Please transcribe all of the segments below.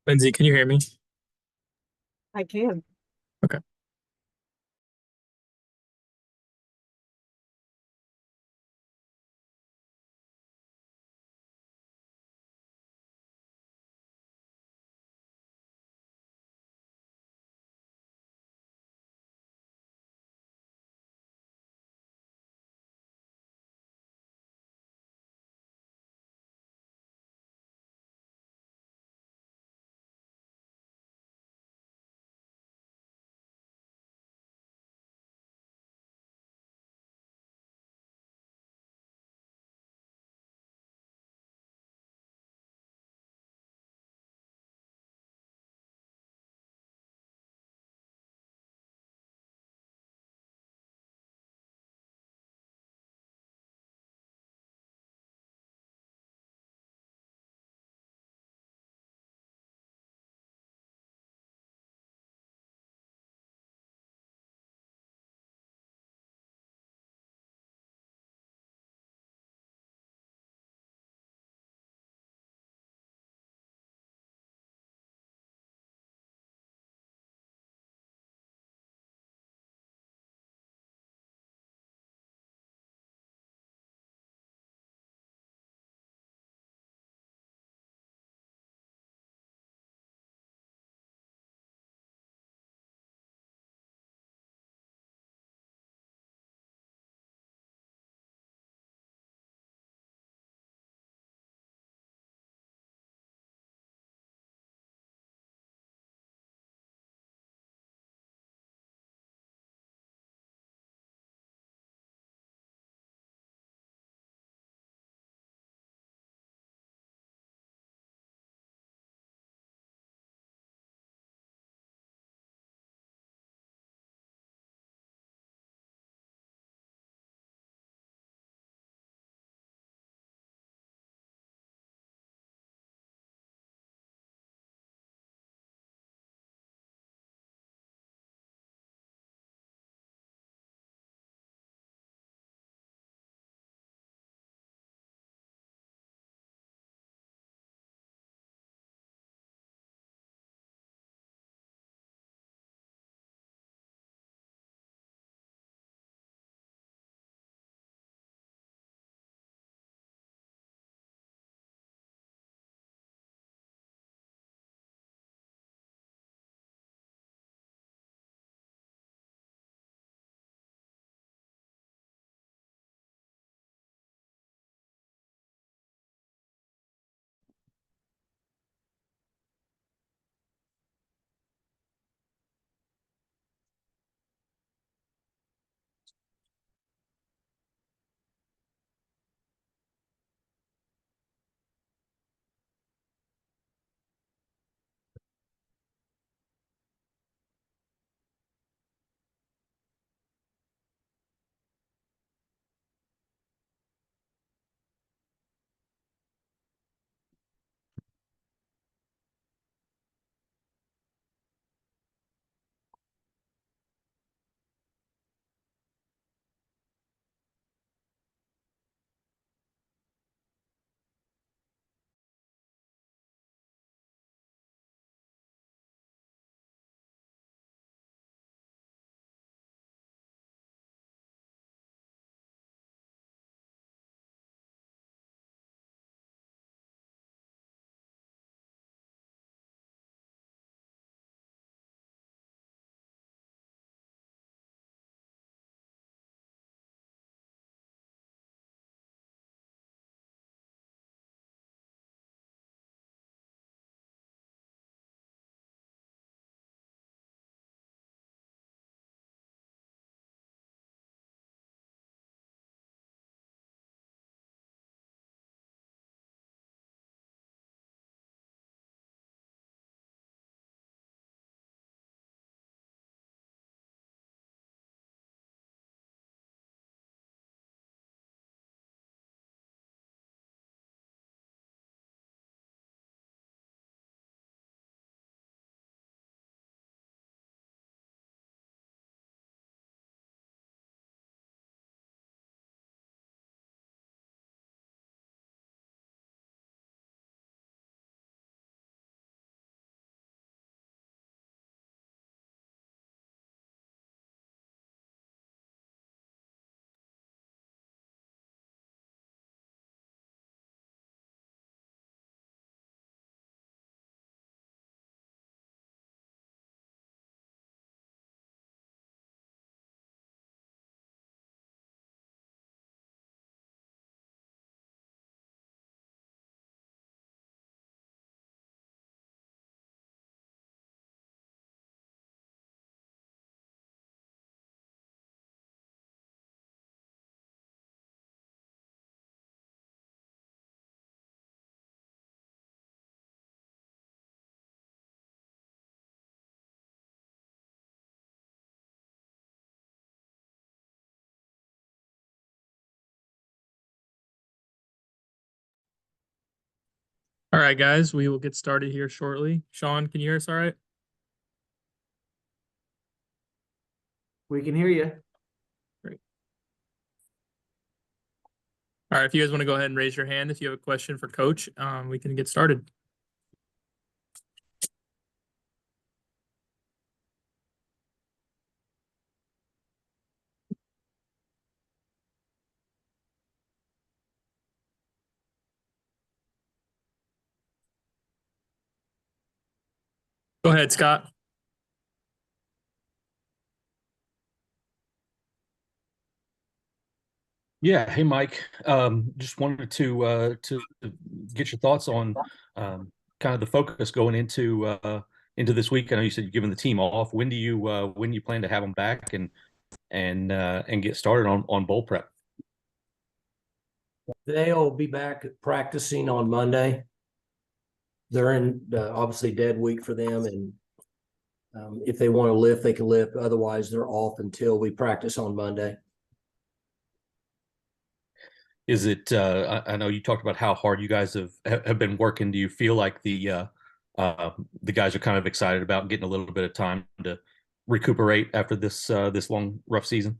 Lindsay, can you hear me? I can. Okay. All right, guys, we will get started here shortly. Sean, can you hear us all right? We can hear you. Great. All right, if you guys want to go ahead and raise your hand if you have a question for Coach, we can get started. Go ahead, Scott. Yeah. Hey, Mike. Just wanted to get your thoughts on kind of the focus going into this week. I know you said you're giving the team off. When do you plan to have them back and get started on bowl prep? They'll be back practicing on Monday. They're in obviously dead week for them, and if they want to lift, they can lift. Otherwise, they're off until we practice on Monday. Is it? I know you talked about how hard you guys have been working. Do you feel like the guys are kind of excited about getting a little bit of time to recuperate after this long rough season?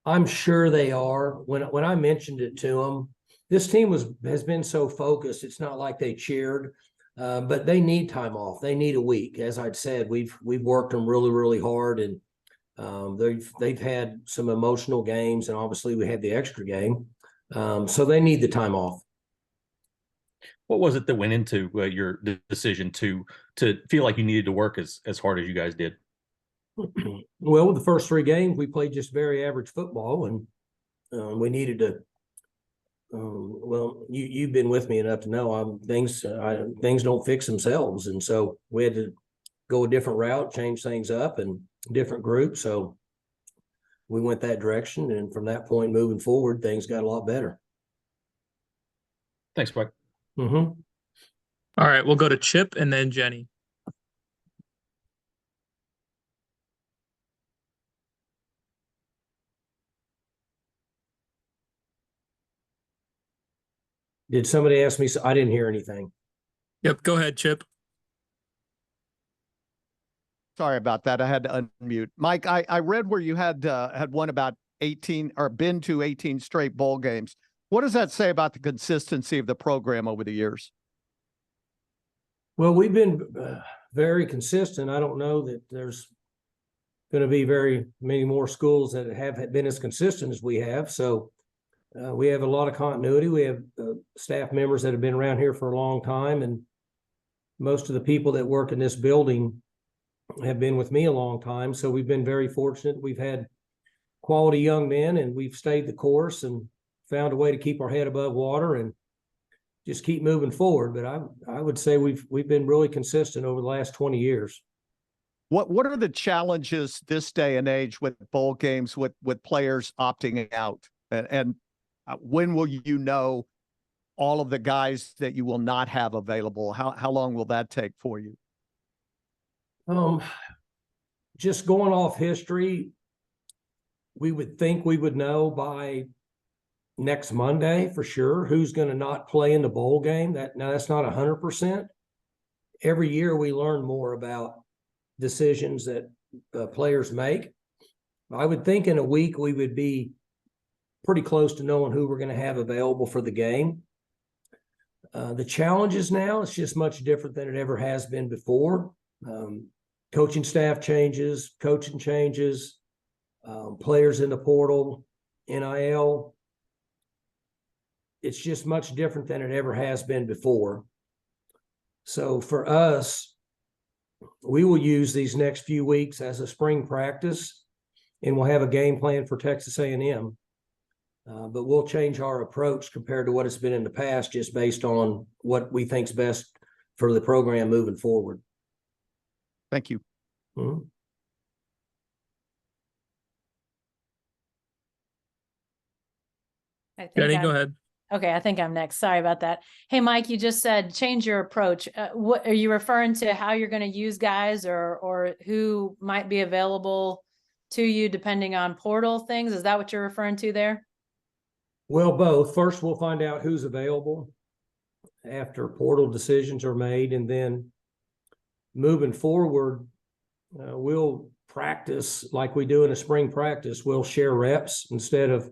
I'm sure they are. When I mentioned it to them, this team has been so focused. It's not like they cheered, but they need time off. They need a week. As I'd said, we've worked them really, really hard, and they've had some emotional games, and obviously we had the extra game, so they need the time off. What was it that went into your decision to feel like you needed to work as hard as you guys did? Well, with the first 3 games, we played just very average football, and we needed to. Well, you've been with me enough to know things don't fix themselves, and so we had to go a different route, change things up, and different group. So we went that direction, and from that point moving forward, things got a lot better. Thanks, Mike. Mm-hmm. All right, we'll go to Chip and then Jenny. Did somebody ask me? I didn't hear anything. Yep, go ahead, Chip. Sorry about that. I had to unmute. Mike, I read where you had won about 18 or been to 18 straight bowl games. What does that say about the consistency of the program over the years? Well, we've been very consistent. I don't know that there's going to be very many more schools that have been as consistent as we have. So we have a lot of continuity. We have staff members that have been around here for a long time, and most of the people that work in this building have been with me a long time. So we've been very fortunate. We've had quality young men, and we've stayed the course and found a way to keep our head above water and just keep moving forward. But I would say we've been really consistent over the last 20 years. What are the challenges this day and age with bowl games with players opting out? And when will you know all of the guys that you will not have available? How long will that take for you? Just going off history, we would think we would know by next Monday for sure who's going to not play in the bowl game. That's not 100%. Every year we learn more about decisions that players make. I would think in a week we would be pretty close to knowing who we're going to have available for the game. The challenges now, it's just much different than it ever has been before. Coaching staff changes, coaching changes, players in the portal, NIL. It's just much different than it ever has been before. So for us, we will use these next few weeks as a spring practice, and we'll have a game plan for Texas A&M. But we'll change our approach compared to what it's been in the past, just based on what we think's best for the program moving forward. Thank you. Mm-hmm. Jenny, go ahead. Okay, I think I'm next. Sorry about that. Hey, Mike, you just said change your approach. What are you referring to? How you're going to use guys, or who might be available to you depending on portal things? Is that what you're referring to there? Well, both. First, we'll find out who's available. after portal decisions are made. And then moving forward, we'll practice like we do in a spring practice. We'll share reps instead of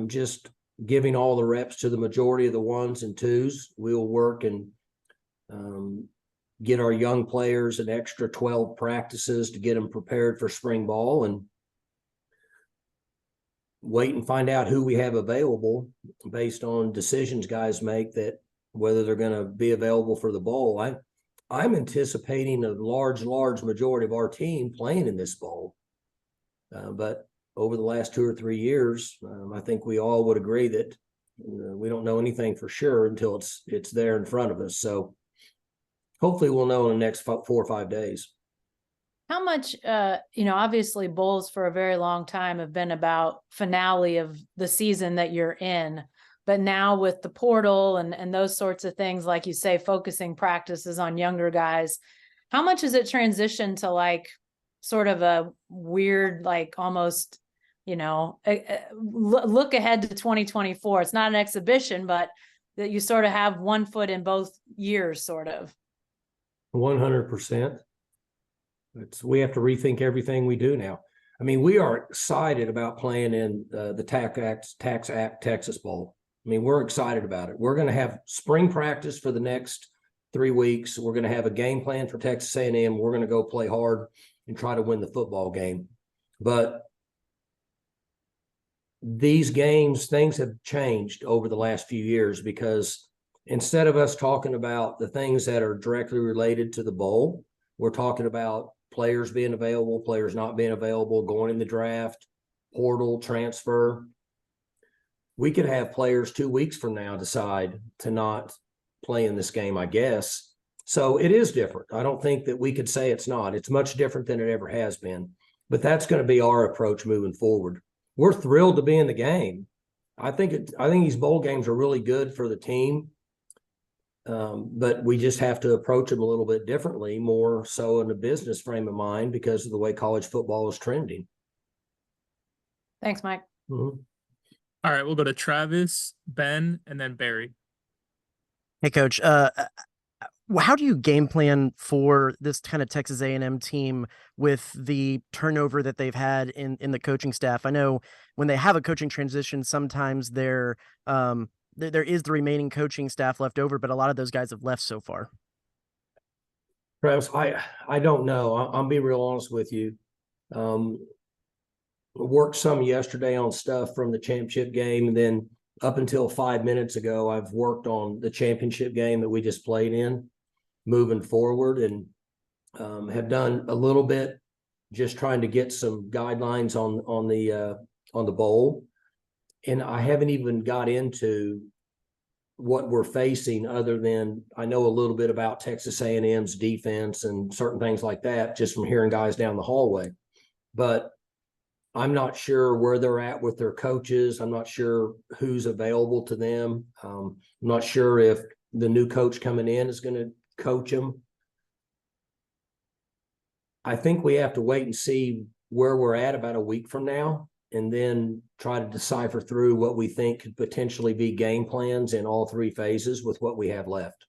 just giving all the reps to the majority of the ones and twos. We'll work and get our young players an extra 12 practices to get them prepared for spring ball, and wait and find out who we have available based on decisions guys make, that whether they're going to be available for the bowl. I'm anticipating a large majority of our team playing in this bowl. But over the last 2 or 3 years, I think we all would agree that we don't know anything for sure until it's there in front of us. So hopefully we'll know in the next 4 or 5 days. How much, obviously bowls for a very long time have been about finale of the season that you're in, but now with the portal and those sorts of things, like you say, focusing practices on younger guys, how much has it transitioned to like sort of a weird, like almost, look ahead to 2024? It's not an exhibition, but that you sort of have one foot in both years, sort of. 100%. We have to rethink everything we do now. I mean, we are excited about playing in the Tax Act Texas Bowl. I mean, we're excited about it. We're going to have spring practice for the next 3 weeks. We're going to have a game plan for Texas A&M. We're going to go play hard and try to win the football game. But these games, things have changed over the last few years, because instead of us talking about the things that are directly related to the bowl, we're talking about players being available, players not being available, going in the draft, portal, transfer. We could have players 2 weeks from now decide to not play in this game, I guess. So it is different. I don't think that we could say it's not. It's much different than it ever has been. But that's going to be our approach moving forward. We're thrilled to be in the game. I think these bowl games are really good for the team. But we just have to approach them a little bit differently, more so in a business frame of mind, because of the way college football is trending. Thanks, Mike. Mm-hmm. All right, we'll go to Travis, Ben, and then Barry. Hey, Coach. How do you game plan for this kind of Texas A&M team with the turnover that they've had in the coaching staff? I know when they have a coaching transition, sometimes there is the remaining coaching staff left over, but a lot of those guys have left so far. Travis, I don't know. I'll be real honest with you. Worked some yesterday on stuff from the championship game, and then up until 5 minutes ago, I've worked on the championship game that we just played in, moving forward, and have done a little bit just trying to get some guidelines on the bowl. And I haven't even got into what we're facing, other than I know a little bit about Texas A&M's defense and certain things like that, just from hearing guys down the hallway. But I'm not sure where they're at with their coaches. I'm not sure who's available to them. I'm not sure if the new coach coming in is going to coach them. I think we have to wait and see where we're at about a week from now, and then try to decipher through what we think could potentially be game plans in all 3 phases with what we have left.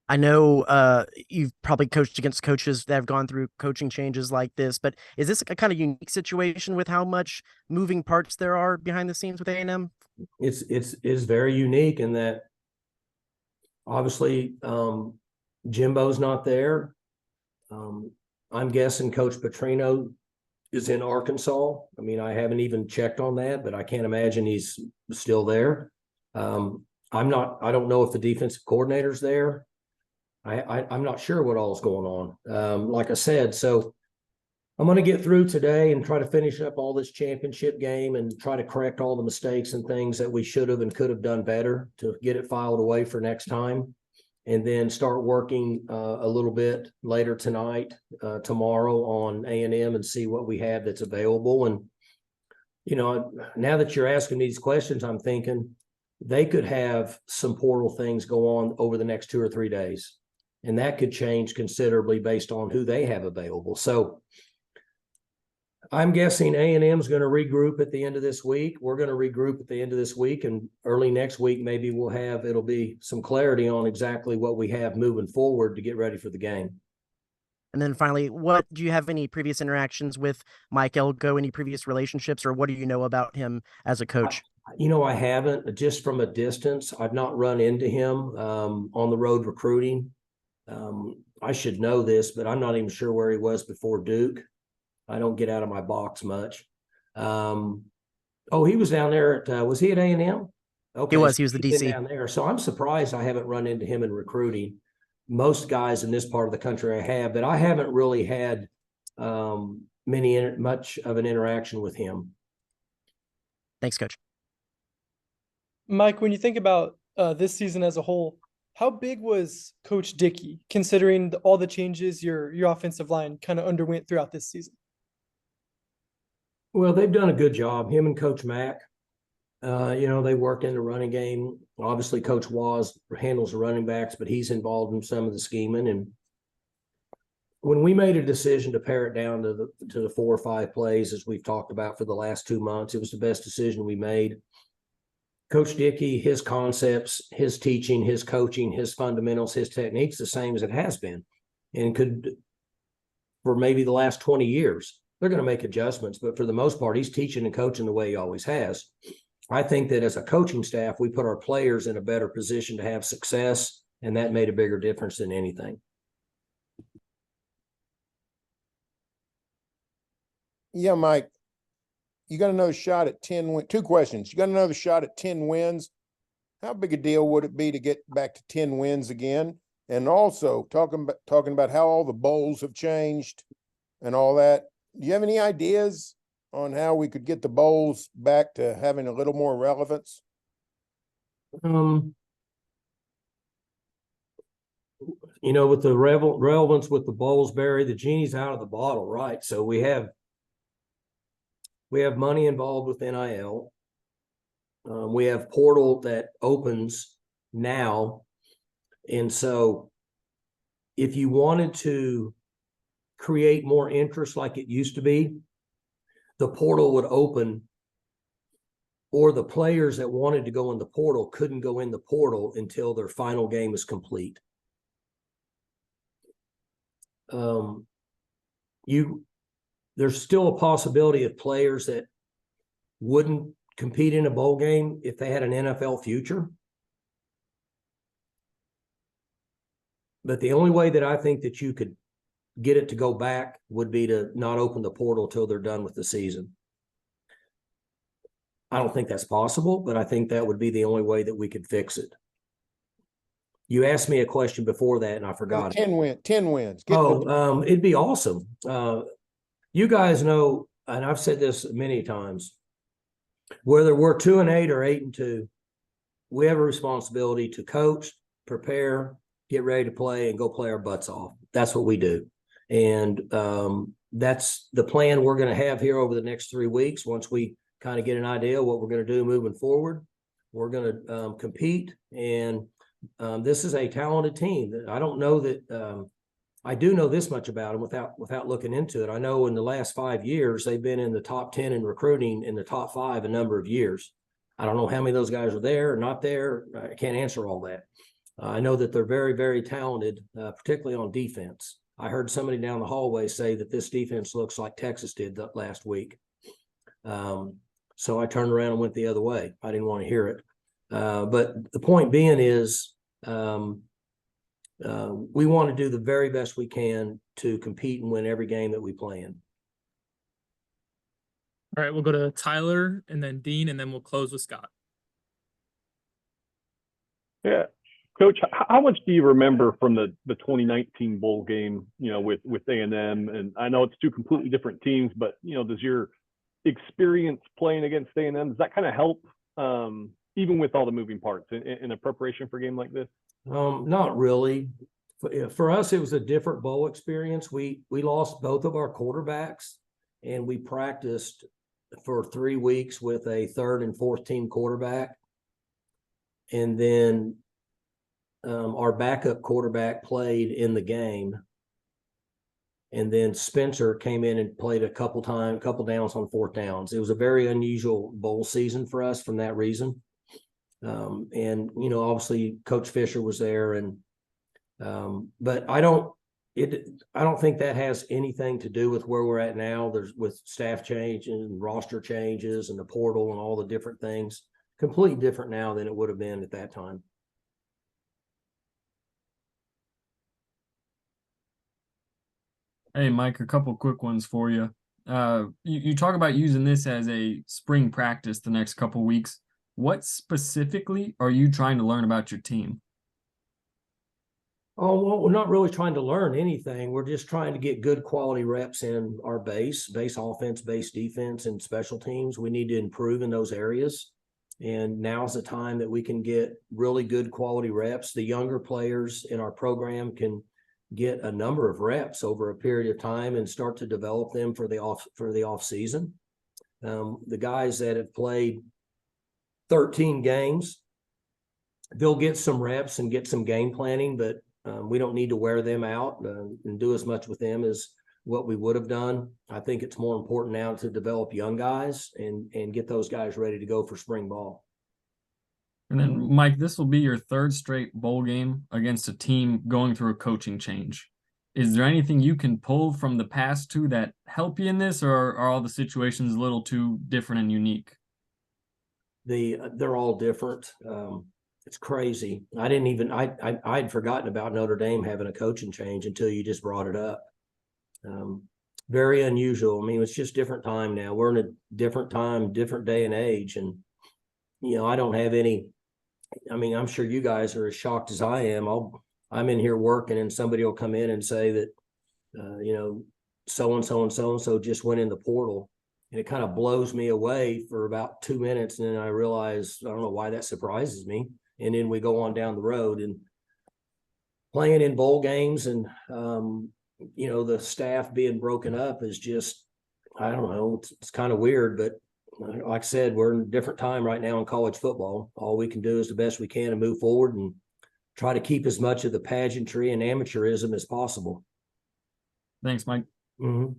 I know you've probably coached against coaches that have gone through coaching changes like this, but is this a kind of unique situation with how much moving parts there are behind the scenes with A&M? It's very unique in that obviously Jimbo's not there. I'm guessing Coach Petrino is in Arkansas. I mean, I haven't even checked on that, but I can't imagine he's still there. I don't know if the defensive coordinator's there. I'm not sure what all is going on. Like I said, so I'm going to get through today and try to finish up all this championship game and try to correct all the mistakes and things that we should have and could have done better to get it filed away for next time. And then start working a little bit later tonight, tomorrow on A&M, and see what we have that's available. And, now that you're asking these questions, I'm thinking they could have some portal things go on over the next 2 or 3 days. And that could change considerably based on who they have available. So I'm guessing A&M is going to regroup at the end of this week. We're going to regroup at the end of this week, and early next week, maybe it'll be some clarity on exactly what we have moving forward to get ready for the game. And then finally, do you have any previous interactions with Mike Elko, any previous relationships, or what do you know about him as a coach? I haven't, just from a distance. I've not run into him on the road recruiting. I should know this, but I'm not even sure where he was before Duke. I don't get out of my box much. He was down there at, was he at A&M? Okay. He was the he's been DC. down there. So I'm surprised I haven't run into him in recruiting. Most guys in this part of the country I have, but I haven't really had much of an interaction with him. Thanks, Coach. Mike, when you think about this season as a whole, how big was Coach Dickey, considering all the changes your offensive line kind of underwent throughout this season? Well, they've done a good job. Him and Coach Mack, they work in the running game. Obviously, Coach Waz handles the running backs, but he's involved in some of the scheming. And when we made a decision to pare it down to the 4 or 5 plays, as we've talked about for the last 2 months, it was the best decision we made. Coach Dickey, his concepts, his teaching, his coaching, his fundamentals, his techniques, the same as it has been, and could for maybe the last 20 years. They're going to make adjustments, but for the most part, he's teaching and coaching the way he always has. I think that as a coaching staff, we put our players in a better position to have success, and that made a bigger difference than anything. Yeah, Mike, you got another shot at 10 wins. 2 questions. You got another shot at 10 wins. How big a deal would it be to get back to 10 wins again? And also talking about how all the bowls have changed and all that. Do you have any ideas on how we could get the bowls back to having a little more relevance? With the relevance with the bowls, Barry, the genie's out of the bottle, right? So we have money involved with NIL. We have portal that opens now. And so if you wanted to create more interest like it used to be, the portal would open, or the players that wanted to go in the portal couldn't go in the portal until their final game is complete. There's still a possibility of players that wouldn't compete in a bowl game if they had an NFL future. But the only way that I think that you could get it to go back would be to not open the portal till they're done with the season. I don't think that's possible, but I think that would be the only way that we could fix it. You asked me a question before that and I forgot. 10 wins. It'd be awesome. You guys know, and I've said this many times, whether we're 2-8 or 8-2, we have a responsibility to coach, prepare, get ready to play, and go play our butts off. That's what we do. And that's the plan we're going to have here over the next 3 weeks. Once we kind of get an idea of what we're going to do moving forward, we're going to compete. And this is a talented team. I don't know that I do know this much about them without looking into it. I know in the last 5 years, they've been in the top 10 in recruiting, in the top 5 a number of years. I don't know how many of those guys are there or not there. I can't answer all that. I know that they're very, very talented, particularly on defense. I heard somebody down the hallway say that this defense looks like Texas did last week. So I turned around and went the other way. I didn't want to hear it. But the point being is we want to do the very best we can to compete and win every game that we play in. All right, we'll go to Tyler and then Dean, and then we'll close with Scott. Yeah. Coach, how much do you remember from the 2019 bowl game, with A&M? And I know it's 2 completely different teams, but, does your experience playing against A&M, does that kind of help, even with all the moving parts in a preparation for a game like this? Not really. For us, it was a different bowl experience. We lost both of our quarterbacks, and we practiced for 3 weeks with a 3rd and 4th team quarterback. And then our backup quarterback played in the game. And then Spencer came in and played a couple downs on fourth downs. It was a very unusual bowl season for us from that reason. And, you know, obviously Coach Fisher was there, and but I don't think that has anything to do with where we're at now. There's with staff change and roster changes and the portal and all the different things, completely different now than it would have been at that time. Hey, Mike, a couple quick ones for you. You talk about using this as a spring practice the next couple weeks. What specifically are you trying to learn about your team? Oh, well, we're not really trying to learn anything. We're just trying to get good quality reps in our base offense, base defense, and special teams. We need to improve in those areas. And now's the time that we can get really good quality reps. The younger players in our program can get a number of reps over a period of time and start to develop them for the off season. The guys that have played 13 games, they'll get some reps and get some game planning, but we don't need to wear them out and do as much with them as what we would have done. I think it's more important now to develop young guys and get those guys ready to go for spring ball. And then, Mike, this will be your third straight bowl game against a team going through a coaching change. Is there anything you can pull from the past two that help you in this, or are all the situations a little too different and unique? They're all different. It's crazy. I'd forgotten about Notre Dame having a coaching change until you just brought it up. Very unusual. I mean, it's just different time now. We're in a different time, different day and age. And, you know, I don't have any, I mean, I'm sure you guys are as shocked as I am. I'm in here working and somebody will come in and say that, you know, so-and-so and so-and-so just went in the portal. And it kind of blows me away for about 2 minutes. And then I realize, I don't know why that surprises me. And then we go on down the road and playing in bowl games and, you know, the staff being broken up is just, I don't know, it's kind of weird, but like I said, we're in a different time right now in college football. All we can do is the best we can and move forward and try to keep as much of the pageantry and amateurism as possible. Thanks, Mike. Mm-hmm.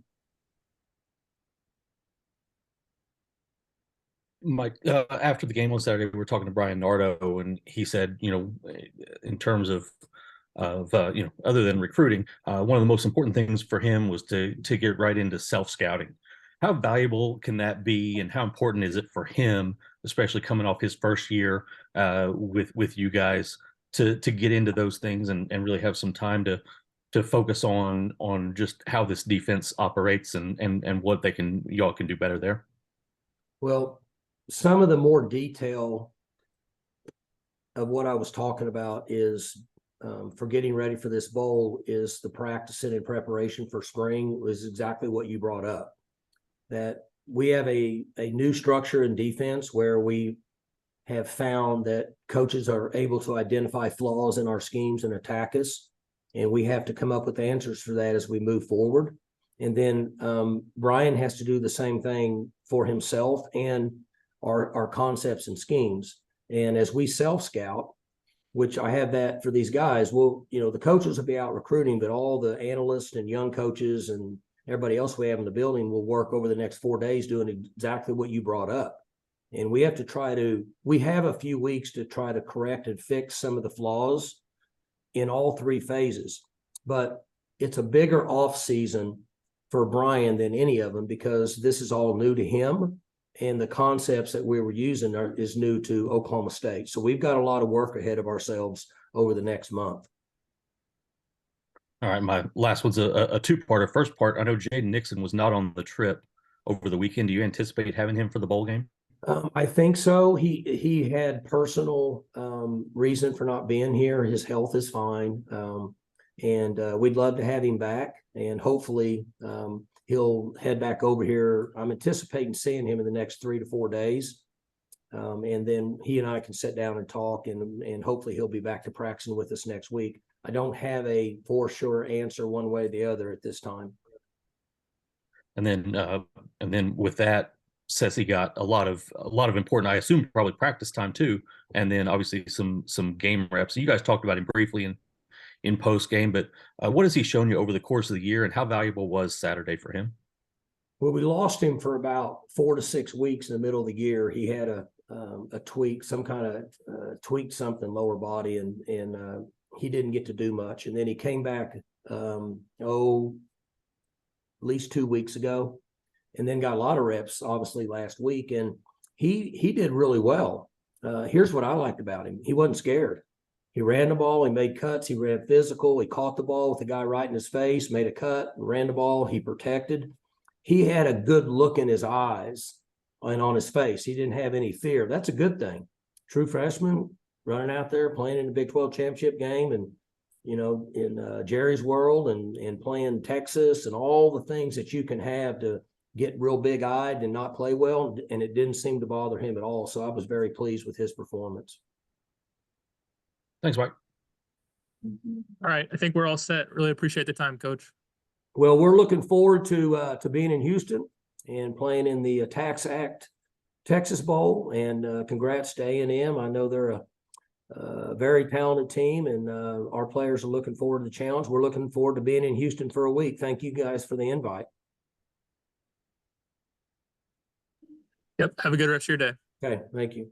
Mike, after the game on Saturday, we were talking to Brian Nardo, and he said, you know, in terms of you know, other than recruiting, one of the most important things for him was to get right into self-scouting. How valuable can that be, and how important is it for him, especially coming off his first year with you guys, to get into those things and really have some time to focus on just how this defense operates and what y'all can do better there? Well, some of the more detail of what I was talking about is for getting ready for this bowl is the practicing and preparation for spring was exactly what you brought up. That we have a new structure in defense where we have found that coaches are able to identify flaws in our schemes and attack us. And we have to come up with answers for that as we move forward. And then Brian has to do the same thing for himself and our concepts and schemes. And as we self-scout, which I have that for these guys, well, you know, the coaches will be out recruiting, but all the analysts and young coaches and everybody else we have in the building will work over the next 4 days doing exactly what you brought up. And we have to we have a few weeks to try to correct and fix some of the flaws in all three phases. But it's a bigger off season for Brian than any of them because this is all new to him. And the concepts that we were using is new to Oklahoma State. So we've got a lot of work ahead of ourselves over the next month. All right, my last one's a two-parter. First part, I know Jaden Nixon was not on the trip over the weekend. Do you anticipate having him for the bowl game? I think so. He had personal reason for not being here. His health is fine. And we'd love to have him back. And hopefully he'll head back over here. I'm anticipating seeing him in the next 3 to 4 days. And then he and I can sit down and talk and hopefully he'll be back to practicing with us next week. I don't have a for sure answer one way or the other at this time. And then with that, Ceci got a lot of important, I assume probably practice time too, and then obviously some game reps. You guys talked about him briefly in post game, but what has he shown you over the course of the year, and how valuable was Saturday for him? Well, we lost him for about 4 to 6 weeks in the middle of the year. He had a tweak, some kind of tweaked something lower body, and he didn't get to do much. And then he came back, at least 2 weeks ago, and then got a lot of reps, obviously last week, and he did really well. Here's what I liked about him: he wasn't scared. He ran the ball, he made cuts, he ran physical, he caught the ball with the guy right in his face, made a cut, ran the ball, he protected. He had a good look in his eyes and on his face. He didn't have any fear. That's a good thing. True freshman running out there playing in the Big 12 championship game, and in Jerry's world, and playing Texas, and all the things that you can have to get real big-eyed and not play well, and it didn't seem to bother him at all. So I was very pleased with his performance. Thanks, Mike. All right, I think we're all set. Really appreciate the time, Coach. Well, we're looking forward to being in Houston and playing in the Tax Act Texas Bowl, and congrats to A&M. I know they're a very talented team, and our players are looking forward to the challenge. We're looking forward to being in Houston for a week. Thank you guys for the invite. Yep, have a good rest of your day. Okay, thank you.